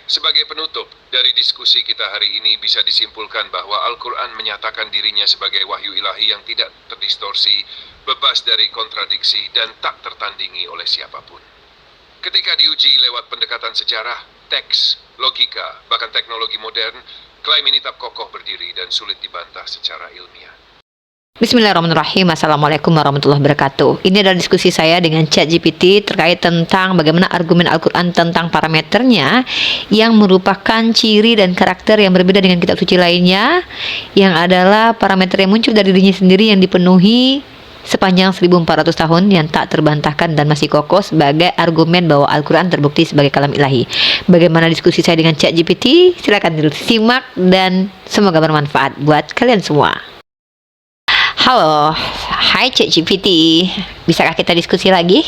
Sebagai penutup, dari diskusi kita hari ini bisa disimpulkan bahwa Al-Quran menyatakan dirinya sebagai wahyu ilahi yang tidak terdistorsi, bebas dari kontradiksi, dan tak tertandingi oleh siapapun. Ketika diuji lewat pendekatan sejarah, teks, logika, bahkan teknologi modern, klaim ini tak kokoh berdiri dan sulit dibantah secara ilmiah. Bismillahirrahmanirrahim. Assalamualaikum warahmatullahi wabarakatuh. Ini adalah diskusi saya dengan ChatGPT terkait tentang bagaimana argumen Al-Quran tentang parameternya yang merupakan ciri dan karakter yang berbeda dengan kitab suci lainnya, yang adalah parameter yang muncul dari dirinya sendiri yang dipenuhi sepanjang 1400 tahun yang tak terbantahkan dan masih kokoh sebagai argumen bahwa Al-Quran terbukti sebagai kalam ilahi. Bagaimana diskusi saya dengan ChatGPT? Silakan disimak dan semoga bermanfaat buat kalian semua. Halo, hai ChatGPT, bisakah kita diskusi lagi?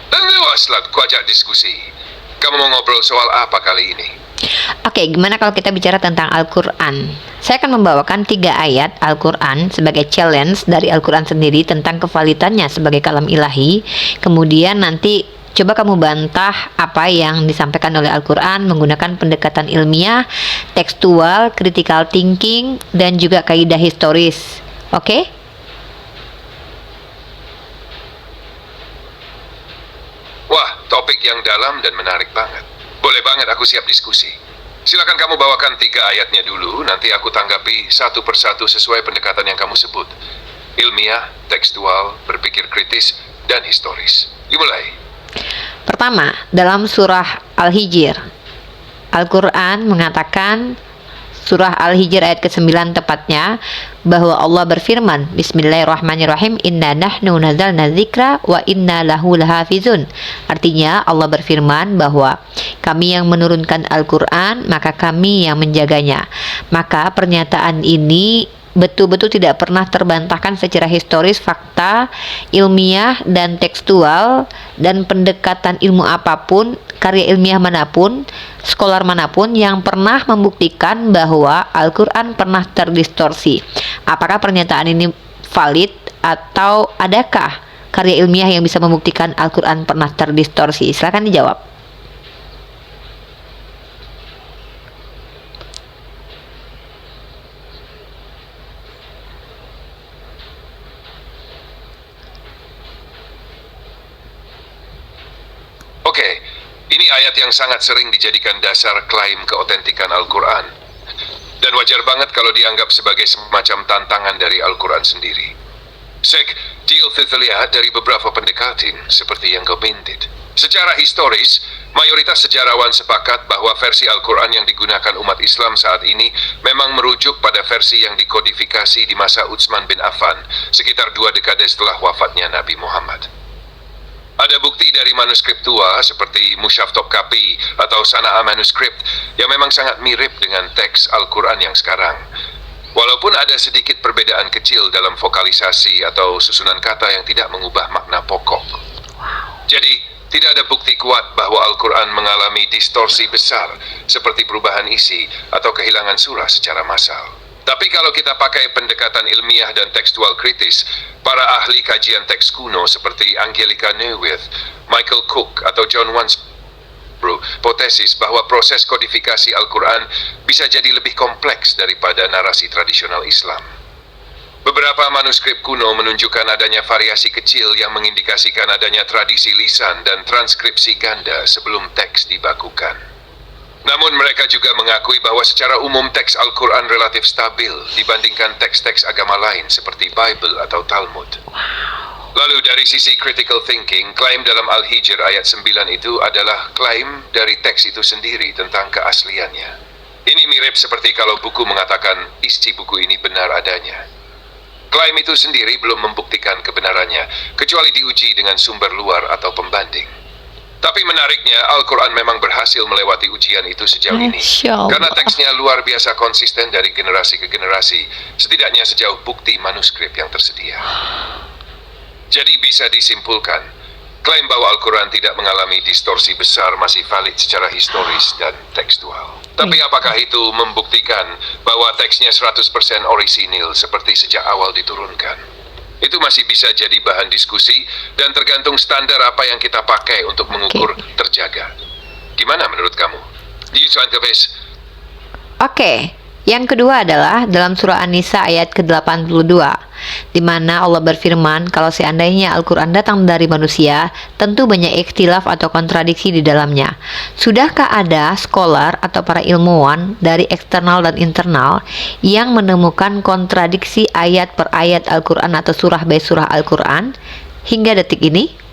Dan lewaslah ku ajak diskusi. Kamu mau ngobrol soal apa kali ini? Oke, gimana kalau kita bicara tentang Al-Quran? Saya akan membawakan 3 ayat Al-Quran sebagai challenge dari Al-Quran sendiri tentang kevalitannya sebagai kalam ilahi. Kemudian nanti coba kamu bantah apa yang disampaikan oleh Al-Quran menggunakan pendekatan ilmiah, tekstual, critical thinking, dan juga kaidah historis. Oke? Wah, topik yang dalam dan menarik banget. Boleh banget, aku siap diskusi. Silakan kamu bawakan 3 ayatnya dulu, nanti aku tanggapi satu persatu sesuai pendekatan yang kamu sebut. Ilmiah, tekstual, berpikir kritis, dan historis. Dimulai. Pertama, dalam surah Al-Hijr, Al-Quran mengatakan, surah Al-Hijr ayat ke-9 tepatnya, bahwa Allah berfirman, Bismillahirrahmanirrahim, Inna nahnu nazalna dzikra wa inna lahu lahafizun. Artinya Allah berfirman bahwa kami yang menurunkan Al-Quran, maka kami yang menjaganya. Maka pernyataan ini betul-betul tidak pernah terbantahkan secara historis, fakta, ilmiah, dan tekstual, dan pendekatan ilmu apapun, karya ilmiah manapun, skolar manapun yang pernah membuktikan bahwa Al-Quran pernah terdistorsi. Apakah pernyataan ini valid atau adakah karya ilmiah yang bisa membuktikan Al-Quran pernah terdistorsi? Silakan dijawab. Oke, ini ayat yang sangat sering dijadikan dasar klaim keotentikan Al-Quran. Dan wajar banget kalau dianggap sebagai semacam tantangan dari Al-Quran sendiri. Sek, lihat dari beberapa pendekatan seperti yang kau bintip. Secara historis, mayoritas sejarawan sepakat bahwa versi Al-Quran yang digunakan umat Islam saat ini memang merujuk pada versi yang dikodifikasi di masa Utsman bin Affan, sekitar 2 dekade setelah wafatnya Nabi Muhammad. Ada bukti dari manuskrip tua seperti Mushaf Topkapi atau Sana'a manuskrip yang memang sangat mirip dengan teks Al-Quran yang sekarang. Walaupun ada sedikit perbedaan kecil dalam vokalisasi atau susunan kata yang tidak mengubah makna pokok. Jadi, tidak ada bukti kuat bahwa Al-Quran mengalami distorsi besar seperti perubahan isi atau kehilangan surah secara massal. Tapi kalau kita pakai pendekatan ilmiah dan tekstual kritis, para ahli kajian teks kuno seperti Angelica Neuwirth, Michael Cook, atau John Wansbrough hipotesis bahwa proses kodifikasi Al-Quran bisa jadi lebih kompleks daripada narasi tradisional Islam. Beberapa manuskrip kuno menunjukkan adanya variasi kecil yang mengindikasikan adanya tradisi lisan dan transkripsi ganda sebelum teks dibakukan. Namun mereka juga mengakui bahwa secara umum teks Al-Quran relatif stabil dibandingkan teks-teks agama lain seperti Bible atau Talmud. Lalu dari sisi critical thinking, klaim dalam Al-Hijr ayat 9 itu adalah klaim dari teks itu sendiri tentang keasliannya. Ini mirip seperti kalau buku mengatakan isi buku ini benar adanya. Klaim itu sendiri belum membuktikan kebenarannya, kecuali diuji dengan sumber luar atau pembanding. Tapi menariknya, Al-Quran memang berhasil melewati ujian itu sejauh ini. Karena teksnya luar biasa konsisten dari generasi ke generasi, setidaknya sejauh bukti manuskrip yang tersedia. Jadi bisa disimpulkan, klaim bahwa Al-Quran tidak mengalami distorsi besar masih valid secara historis dan tekstual. Tapi apakah itu membuktikan bahwa teksnya 100% orisinil seperti sejak awal diturunkan? Itu masih bisa jadi bahan diskusi dan tergantung standar apa yang kita pakai untuk mengukur terjaga. Gimana menurut kamu? Oke, yang kedua adalah dalam surah An-Nisa ayat ke-82, di mana Allah berfirman kalau seandainya Al-Quran datang dari manusia, tentu banyak ikhtilaf atau kontradiksi di dalamnya. Sudahkah ada scholar atau para ilmuwan dari eksternal dan internal yang menemukan kontradiksi ayat per ayat Al-Quran atau surah by surah Al-Quran hingga detik ini?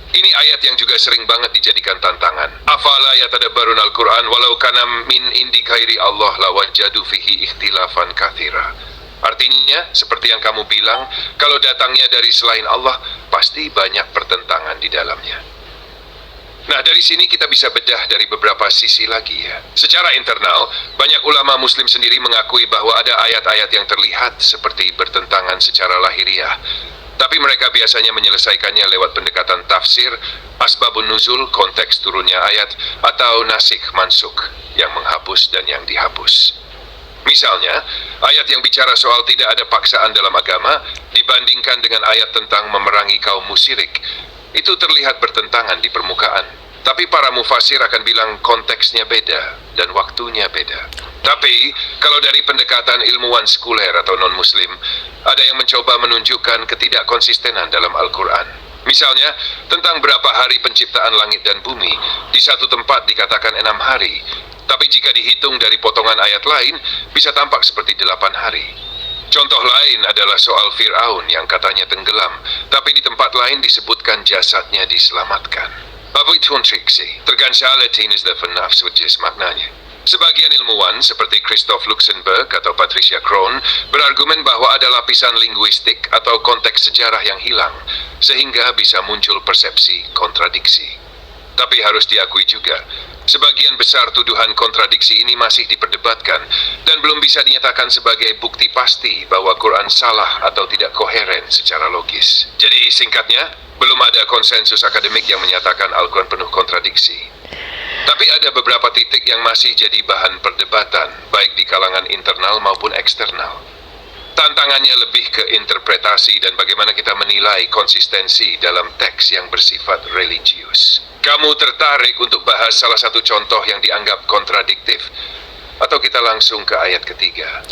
Ini ayat yang juga sering banget dijadikan tantangan. Afala yatadabbarun al-Quran walau kana min indi ghairi Allah lawajadu fihi ikhtilafan katsira. Artinya, seperti yang kamu bilang, kalau datangnya dari selain Allah, pasti banyak pertentangan di dalamnya. Nah, dari sini kita bisa bedah dari beberapa sisi lagi ya. Secara internal, banyak ulama muslim sendiri mengakui bahwa ada ayat-ayat yang terlihat seperti bertentangan secara lahiriah. Tapi mereka biasanya menyelesaikannya lewat pendekatan tafsir, asbabun nuzul, konteks turunnya ayat, atau nasikh mansukh, yang menghapus dan yang dihapus. Misalnya, ayat yang bicara soal tidak ada paksaan dalam agama dibandingkan dengan ayat tentang memerangi kaum musyrik. Itu terlihat bertentangan di permukaan. Tapi para mufasir akan bilang konteksnya beda dan waktunya beda. Tapi, kalau dari pendekatan ilmuwan sekuler atau non-muslim, ada yang mencoba menunjukkan ketidakkonsistenan dalam Al-Quran. Misalnya, tentang berapa hari penciptaan langit dan bumi, di satu tempat dikatakan 6 hari. Tapi jika dihitung dari potongan ayat lain, bisa tampak seperti 8 hari. Contoh lain adalah soal Fir'aun yang katanya tenggelam, tapi di tempat lain disebutkan jasadnya diselamatkan. Apa itu triksi? Tergantung is the nafs which maknanya. Sebagian ilmuwan seperti Christoph Luxemburg atau Patricia Krohn berargumen bahwa ada lapisan linguistik atau konteks sejarah yang hilang, sehingga bisa muncul persepsi kontradiksi. Tapi harus diakui juga, sebagian besar tuduhan kontradiksi ini masih diperdebatkan dan belum bisa dinyatakan sebagai bukti pasti bahwa Quran salah atau tidak koheren secara logis. Jadi singkatnya, belum ada konsensus akademik yang menyatakan Al-Quran penuh kontradiksi. Tapi ada beberapa titik yang masih jadi bahan perdebatan, baik di kalangan internal maupun eksternal. Tantangannya lebih ke interpretasi dan bagaimana kita menilai konsistensi dalam teks yang bersifat religius. Kamu tertarik untuk bahas salah satu contoh yang dianggap kontradiktif? Atau kita langsung ke ayat ketiga?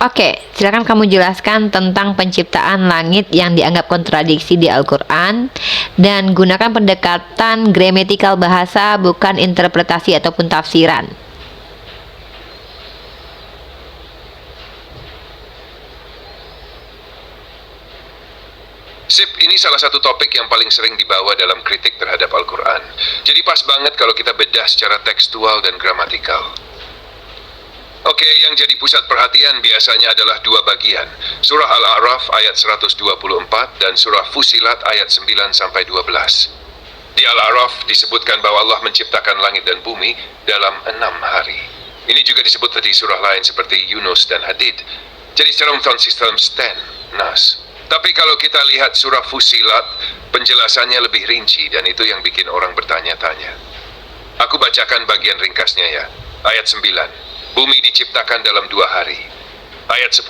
Oke, silakan kamu jelaskan tentang penciptaan langit yang dianggap kontradiksi di Al-Quran dan gunakan pendekatan gramatikal bahasa, bukan interpretasi ataupun tafsiran. Sip, ini salah satu topik yang paling sering dibawa dalam kritik terhadap Al-Quran. Jadi pas banget kalau kita bedah secara tekstual dan gramatikal. Oke, yang jadi pusat perhatian biasanya adalah dua bagian. Surah Al-A'raf ayat 124 dan surah Fusilat ayat 9-12. Di Al-A'raf disebutkan bahwa Allah menciptakan langit dan bumi dalam 6 hari. Ini juga disebut di surah lain seperti Yunus dan Hadid. Jadi secara konsisten Nas. Tapi kalau kita lihat surah Fusilat, penjelasannya lebih rinci dan itu yang bikin orang bertanya-tanya. Aku bacakan bagian ringkasnya ya. Ayat 9. Bumi diciptakan dalam 2 hari. Ayat 10,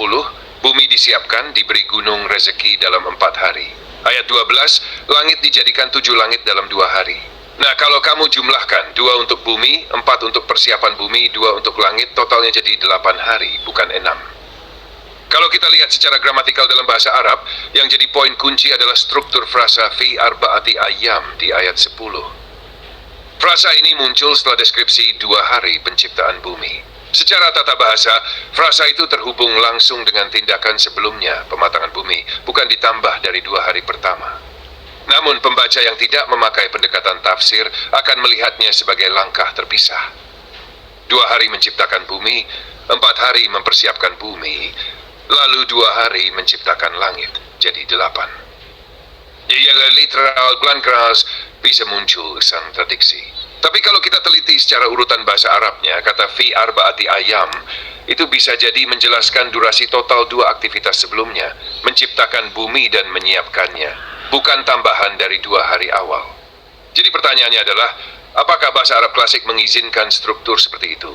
bumi disiapkan, diberi gunung rezeki dalam 4 hari. Ayat 12, langit dijadikan 7 langit dalam 2 hari. Nah, kalau kamu jumlahkan 2 untuk bumi, 4 untuk persiapan bumi, 2 untuk langit, totalnya jadi 8 hari, bukan 6. Kalau kita lihat secara gramatikal dalam bahasa Arab, yang jadi poin kunci adalah struktur frasa fi arba'ati ayyam di ayat 10. Frasa ini muncul setelah deskripsi 2 hari penciptaan bumi. Secara tata bahasa, frasa itu terhubung langsung dengan tindakan sebelumnya, pematangan bumi, bukan ditambah dari 2 hari pertama. Namun pembaca yang tidak memakai pendekatan tafsir akan melihatnya sebagai langkah terpisah. 2 hari menciptakan bumi, 4 hari mempersiapkan bumi, lalu 2 hari menciptakan langit, jadi 8. Jadi literal glan keras bisa muncul sang tradiksi. Tapi kalau kita teliti secara urutan bahasa Arabnya, kata fi arba'ati ayam, itu bisa jadi menjelaskan durasi total 2 aktivitas sebelumnya, menciptakan bumi dan menyiapkannya, bukan tambahan dari 2 hari awal. Jadi pertanyaannya adalah, Apakah bahasa Arab klasik mengizinkan struktur seperti itu?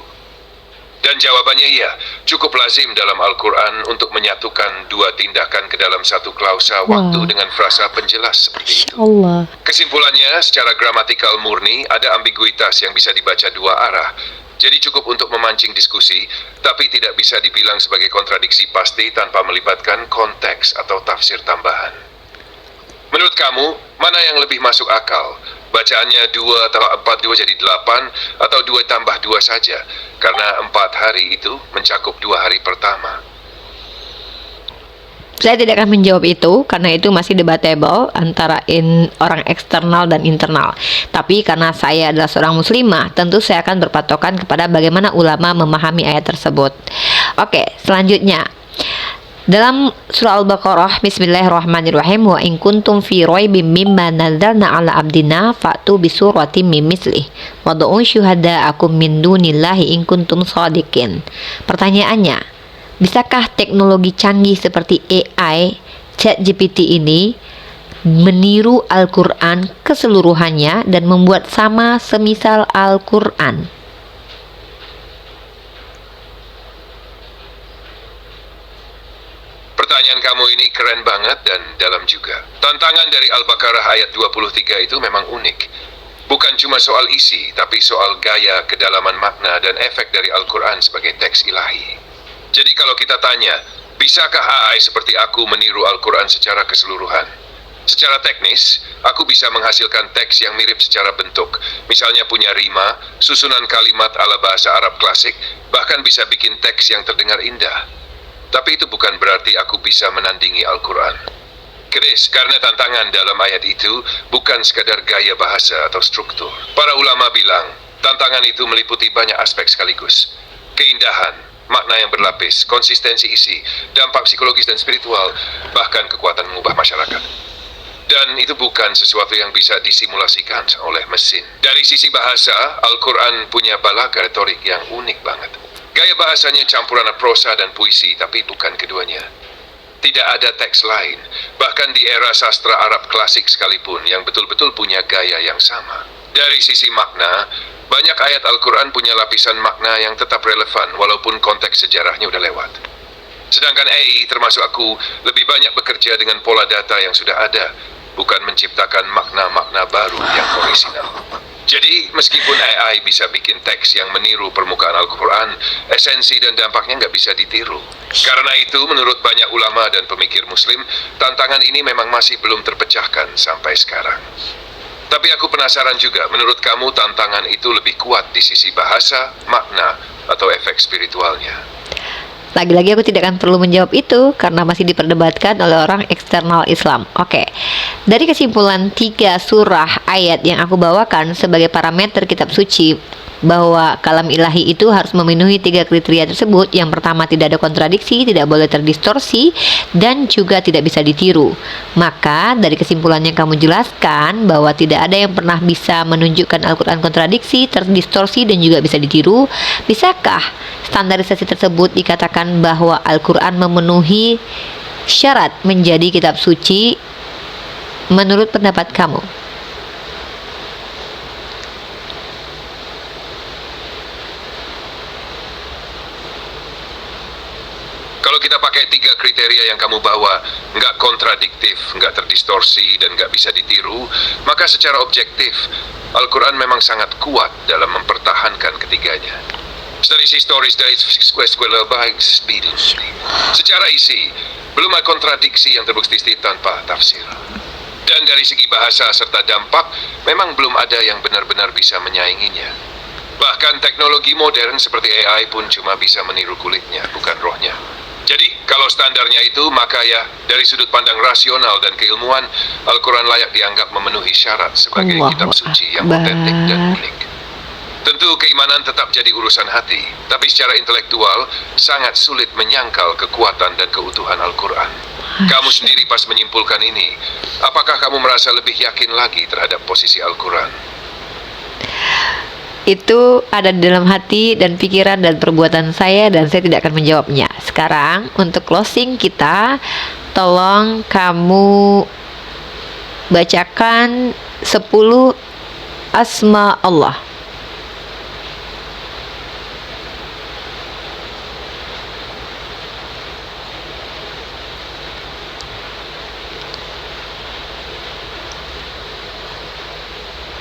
Dan jawabannya iya, cukup lazim dalam Al-Quran untuk menyatukan dua tindakan ke dalam satu klausa waktu dengan frasa penjelas seperti itu. Allah. Kesimpulannya, secara gramatikal murni, ada ambiguitas yang bisa dibaca dua arah. Jadi cukup untuk memancing diskusi, tapi tidak bisa dibilang sebagai kontradiksi pasti tanpa melibatkan konteks atau tafsir tambahan. Menurut kamu, mana yang lebih masuk akal? Bacaannya 2 tambah 4, 2 jadi 8, atau 2 tambah 2 saja? Karena 4 hari itu mencakup 2 hari pertama. Saya tidak akan menjawab itu karena itu masih debatable antara orang eksternal dan internal. Tapi karena saya adalah seorang muslimah, tentu saya akan berpatokan kepada bagaimana ulama memahami ayat tersebut. Oke, selanjutnya. Dalam surah Al-Baqarah, Bismillahirrahmanirrahim, wa in kuntum fi raibim mimma nazzalna ala abdina fa'tu bi suratin min mislih wad'u syuhada'akum min dunillahi in kuntum shadiqin. Pertanyaannya, bisakah teknologi canggih seperti AI, ChatGPT ini meniru Al-Quran keseluruhannya dan membuat sama semisal Al-Quran? Pertanyaan kamu ini keren banget dan dalam juga. Tantangan dari Al-Baqarah ayat 23 itu memang unik. Bukan cuma soal isi, tapi soal gaya, kedalaman makna, dan efek dari Al-Quran sebagai teks ilahi. Jadi kalau kita tanya, bisakah AI seperti aku meniru Al-Quran secara keseluruhan? Secara teknis, aku bisa menghasilkan teks yang mirip secara bentuk. Misalnya punya rima, susunan kalimat ala bahasa Arab klasik, bahkan bisa bikin teks yang terdengar indah. Tapi itu bukan berarti aku bisa menandingi Al-Quran. Chris, karena tantangan dalam ayat itu bukan sekadar gaya bahasa atau struktur. Para ulama bilang, tantangan itu meliputi banyak aspek sekaligus. Keindahan, makna yang berlapis, konsistensi isi, dampak psikologis dan spiritual, bahkan kekuatan mengubah masyarakat. Dan itu bukan sesuatu yang bisa disimulasikan oleh mesin. Dari sisi bahasa, Al-Quran punya balaga retorik yang unik banget. Gaya bahasanya campuran prosa dan puisi, tapi bukan keduanya. Tidak ada teks lain, bahkan di era sastra Arab klasik sekalipun, yang betul-betul punya gaya yang sama. Dari sisi makna, banyak ayat Al-Quran punya lapisan makna yang tetap relevan, walaupun konteks sejarahnya udah lewat. Sedangkan AI, termasuk aku, lebih banyak bekerja dengan pola data yang sudah ada, bukan menciptakan makna-makna baru yang orisinal. Jadi, meskipun AI bisa bikin teks yang meniru permukaan Al-Quran, esensi dan dampaknya nggak bisa ditiru. Karena itu, menurut banyak ulama dan pemikir Muslim, tantangan ini memang masih belum terpecahkan sampai sekarang. Tapi aku penasaran juga, menurut kamu tantangan itu lebih kuat di sisi bahasa, makna, atau efek spiritualnya? Lagi-lagi aku tidak akan perlu menjawab itu karena masih diperdebatkan oleh orang eksternal Islam. Oke, dari kesimpulan 3 surah ayat yang aku bawakan sebagai parameter kitab suci, bahwa kalam ilahi itu harus memenuhi 3 kriteria tersebut. Yang pertama, tidak ada kontradiksi, tidak boleh terdistorsi, dan juga tidak bisa ditiru. Maka dari kesimpulan yang kamu jelaskan bahwa tidak ada yang pernah bisa menunjukkan Al-Quran kontradiksi, terdistorsi, dan juga bisa ditiru, bisakah standarisasi tersebut dikatakan bahwa Al-Quran memenuhi syarat menjadi kitab suci menurut pendapat kamu? Kalau kita pakai 3 kriteria yang kamu bawa, nggak kontradiktif, nggak terdistorsi, dan nggak bisa ditiru, maka secara objektif, Al-Quran memang sangat kuat dalam mempertahankan ketiganya. Dari historis dari secara isi, belum ada kontradiksi yang terbukti tanpa tafsir. Dan dari segi bahasa serta dampak, memang belum ada yang benar-benar bisa menyainginya. Bahkan teknologi modern seperti AI pun cuma bisa meniru kulitnya, bukan rohnya. Jadi, kalau standarnya itu, maka ya, dari sudut pandang rasional dan keilmuan, Al-Quran layak dianggap memenuhi syarat sebagai kitab suci yang otentik dan unik. Tentu keimanan tetap jadi urusan hati, tapi secara intelektual, sangat sulit menyangkal kekuatan dan keutuhan Al-Quran. Kamu sendiri pas menyimpulkan ini, apakah kamu merasa lebih yakin lagi terhadap posisi Al-Quran? Itu ada di dalam hati dan pikiran dan perbuatan saya, dan saya tidak akan menjawabnya. Sekarang untuk closing kita, tolong kamu bacakan 10 asma Allah.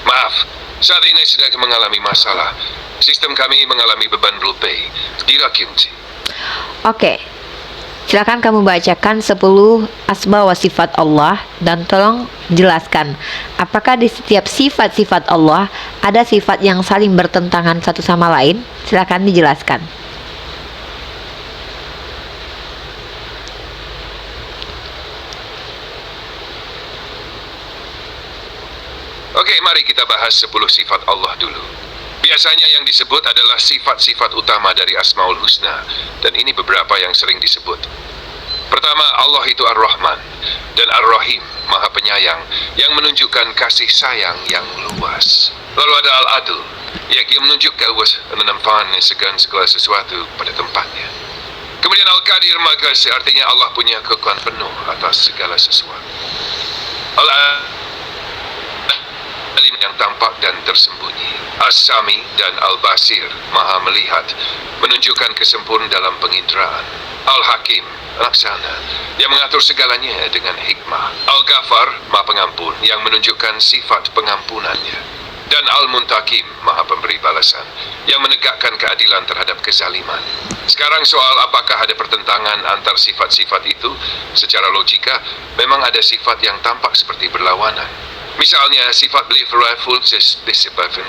Maaf, saat ini sedang mengalami masalah. Sistem kami mengalami beban Bluepay. Dirakim. Oke, silakan kamu bacakan 10 asma wa sifat Allah dan tolong jelaskan apakah di setiap sifat-sifat Allah ada sifat yang saling bertentangan satu sama lain. Silakan dijelaskan. Oke, mari kita bahas 10 sifat Allah dulu. Biasanya yang disebut adalah sifat-sifat utama dari Asmaul Husna, dan ini beberapa yang sering disebut. Pertama, Allah itu Ar-Rahman dan Ar-Rahim, Maha Penyayang, yang menunjukkan kasih sayang yang luas. Lalu ada Al-Adl, yang menunjukkan penempaan segala sesuatu pada tempatnya. Kemudian Al-Qadir, maka artinya Allah punya kekuatan penuh atas segala sesuatu. Alim yang tampak dan tersembunyi. As-Sami dan Al-Basir, Maha Melihat, menunjukkan kesempurnaan dalam penginderaan. Al-Hakim, Laksana, yang mengatur segalanya dengan hikmah. Al-Ghafar, Maha Pengampun, yang menunjukkan sifat pengampunannya. Dan Al-Muntakim, Maha Pemberi Balasan, yang menegakkan keadilan terhadap kezaliman. Sekarang soal apakah ada pertentangan antar sifat-sifat itu? Secara logika, memang ada sifat yang tampak seperti berlawanan. Misalnya, sifat belief rightful disebabkan.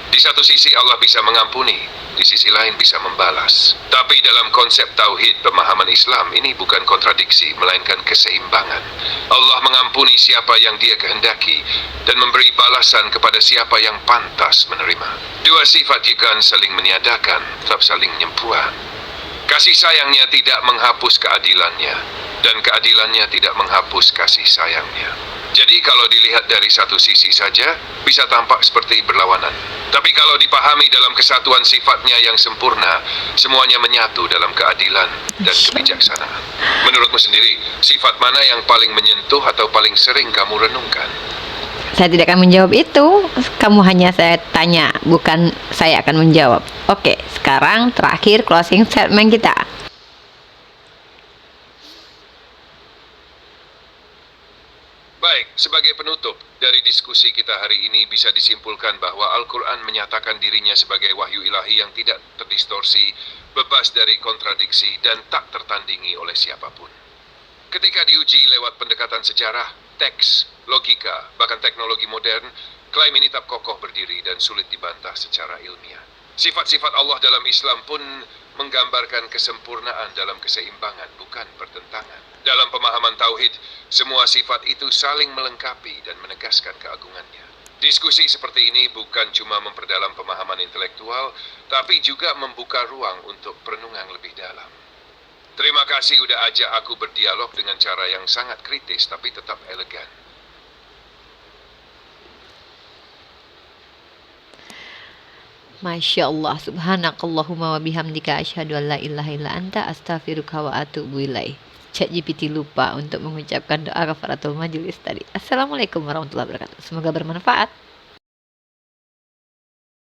Di satu sisi Allah bisa mengampuni, di sisi lain bisa membalas. Tapi dalam konsep tauhid pemahaman Islam ini bukan kontradiksi, melainkan keseimbangan. Allah mengampuni siapa yang Dia kehendaki dan memberi balasan kepada siapa yang pantas menerima. Dua sifat jika saling meniadakan, tetap saling menyempuan. Kasih sayangnya tidak menghapus keadilannya, dan keadilannya tidak menghapus kasih sayangnya. Jadi kalau dilihat dari satu sisi saja, bisa tampak seperti berlawanan. Tapi kalau dipahami dalam kesatuan sifatnya yang sempurna, semuanya menyatu dalam keadilan dan kebijaksanaan. Menurutmu sendiri, sifat mana yang paling menyentuh atau paling sering kamu renungkan? Saya tidak akan menjawab itu. Kamu hanya saya tanya, bukan saya akan menjawab. Oke, sekarang terakhir closing statement kita. Baik, sebagai penutup dari diskusi kita hari ini bisa disimpulkan bahwa Al-Quran menyatakan dirinya sebagai wahyu ilahi yang tidak terdistorsi, bebas dari kontradiksi, dan tak tertandingi oleh siapapun. Ketika diuji lewat pendekatan sejarah, teks, logika, bahkan teknologi modern, klaim ini tak kokoh berdiri dan sulit dibantah secara ilmiah. Sifat-sifat Allah dalam Islam pun menggambarkan kesempurnaan dalam keseimbangan, bukan pertentangan. Dalam pemahaman tauhid, semua sifat itu saling melengkapi dan menegaskan keagungannya. Diskusi seperti ini bukan cuma memperdalam pemahaman intelektual, tapi juga membuka ruang untuk perenungan lebih dalam. Terima kasih udah ajak aku berdialog dengan cara yang sangat kritis tapi tetap elegan. Masya Allah, subhanakallahumma wa bihamdika asyhadu an la ilaha illa anta astaghfiruka wa atubu ilaih. ChatGPT lupa untuk mengucapkan doa kafaratul majelis tadi. Assalamualaikum warahmatullahi wabarakatuh. Semoga bermanfaat.